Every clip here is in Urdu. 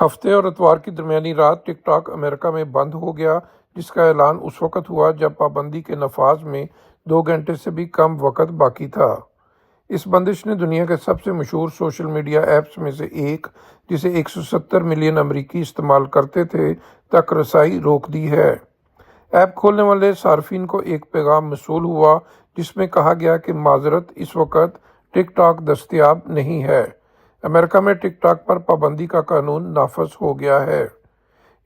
ہفتے اور اتوار کی درمیانی رات ٹک ٹاک امریکہ میں بند ہو گیا، جس کا اعلان اس وقت ہوا جب پابندی کے نفاذ میں 2 گھنٹے سے بھی کم وقت باقی تھا۔ اس بندش نے دنیا کے سب سے مشہور سوشل میڈیا ایپس میں سے ایک، جسے 170 ملین امریکی استعمال کرتے تھے، تک رسائی روک دی ہے۔ ایپ کھولنے والے صارفین کو ایک پیغام موصول ہوا جس میں کہا گیا کہ معذرت، اس وقت ٹک ٹاک دستیاب نہیں ہے۔ امریکہ میں ٹک ٹاک پر پابندی کا قانون نافذ ہو گیا ہے۔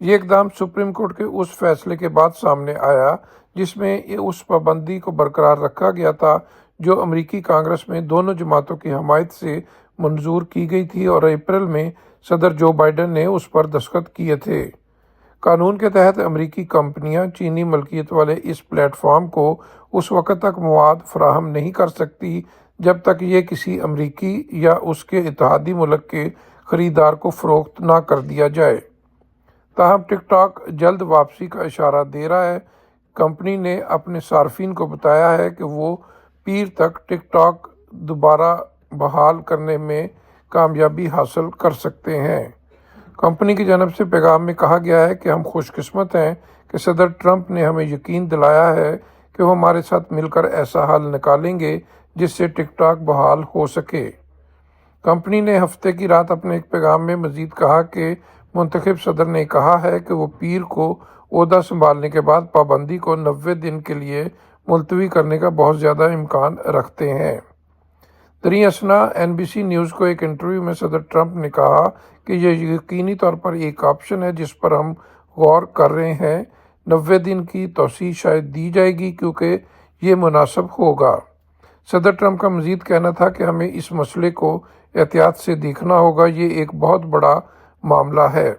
یہ اقدام سپریم کورٹ کے اس فیصلے کے بعد سامنے آیا جس میں اس پابندی کو برقرار رکھا گیا تھا جو امریکی کانگریس میں دونوں جماعتوں کی حمایت سے منظور کی گئی تھی اور اپریل میں صدر جو بائیڈن نے اس پر دستخط کیے تھے۔ قانون کے تحت امریکی کمپنیاں چینی ملکیت والے اس پلیٹ فارم کو اس وقت تک مواد فراہم نہیں کر سکتی جب تک یہ کسی امریکی یا اس کے اتحادی ملک کے خریدار کو فروخت نہ کر دیا جائے۔ تاہم ٹک ٹاک جلد واپسی کا اشارہ دے رہا ہے۔ کمپنی نے اپنے صارفین کو بتایا ہے کہ وہ پیر تک ٹک ٹاک دوبارہ بحال کرنے میں کامیابی حاصل کر سکتے ہیں۔ کمپنی کی جانب سے پیغام میں کہا گیا ہے کہ ہم خوش قسمت ہیں کہ صدر ٹرمپ نے ہمیں یقین دلایا ہے کہ وہ ہمارے ساتھ مل کر ایسا حل نکالیں گے جس سے ٹک ٹاک بحال ہو سکے۔ کمپنی نے ہفتے کی رات اپنے ایک پیغام میں مزید کہا کہ منتخب صدر نے کہا ہے کہ وہ پیر کو عہدہ سنبھالنے کے بعد پابندی کو 90 دن کے لیے ملتوی کرنے کا بہت زیادہ امکان رکھتے ہیں۔ دریں اثنا NBC نیوز کو ایک انٹرویو میں صدر ٹرمپ نے کہا کہ یہ یقینی طور پر ایک آپشن ہے جس پر ہم غور کر رہے ہیں۔ 90 دن کی توسیع شاید دی جائے گی کیونکہ یہ مناسب ہوگا۔ صدر ٹرمپ کا مزید کہنا تھا کہ ہمیں اس مسئلے کو احتیاط سے دیکھنا ہوگا، یہ ایک بہت بڑا معاملہ ہے۔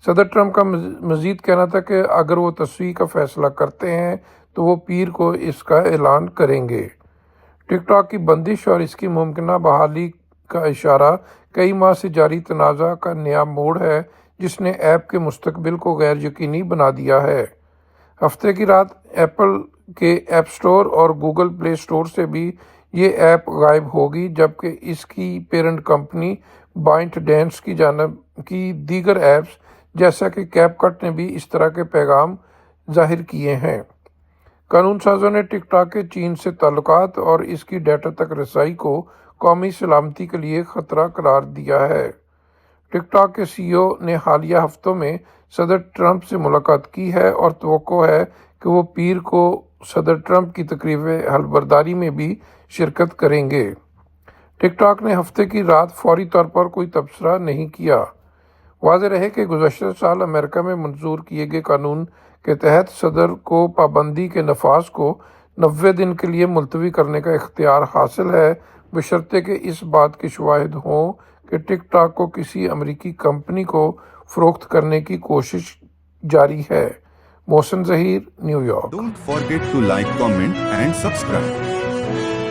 صدر ٹرمپ کا مزید کہنا تھا کہ اگر وہ توسیع کا فیصلہ کرتے ہیں تو وہ پیر کو اس کا اعلان کریں گے۔ ٹک ٹاک کی بندش اور اس کی ممکنہ بحالی کا اشارہ کئی ماہ سے جاری تنازع کا نیا موڑ ہے جس نے ایپ کے مستقبل کو غیر یقینی بنا دیا ہے۔ ہفتے کی رات ایپل کے ایپ سٹور اور گوگل پلے سٹور سے بھی یہ ایپ غائب ہوگی، جبکہ اس کی پیرنٹ کمپنی بائٹ ڈانس کی جانب کی دیگر ایپس جیسا کہ کیپ کٹ نے بھی اس طرح کے پیغام ظاہر کیے ہیں۔ قانون سازوں نے ٹک ٹاک کے چین سے تعلقات اور اس کی ڈیٹا تک رسائی کو قومی سلامتی کے لیے خطرہ قرار دیا ہے۔ ٹک ٹاک کے CEO نے حالیہ ہفتوں میں صدر ٹرمپ سے ملاقات کی ہے اور توقع ہے کہ وہ پیر کو صدر ٹرمپ کی تقریب حلفبرداری میں بھی شرکت کریں گے۔ ٹک ٹاک نے ہفتے کی رات فوری طور پر کوئی تبصرہ نہیں کیا۔ واضح رہے کہ گزشتہ سال امریکہ میں منظور کیے گئے قانون کے تحت صدر کو پابندی کے نفاذ کو 90 دن کے لیے ملتوی کرنے کا اختیار حاصل ہے، بشرطے کہ اس بات کے شواہد ہوں کہ ٹک ٹاک کو کسی امریکی کمپنی کو فروخت کرنے کی کوشش جاری ہے۔ Mohsin Zaheer, New York. Don't forget to like, comment and subscribe.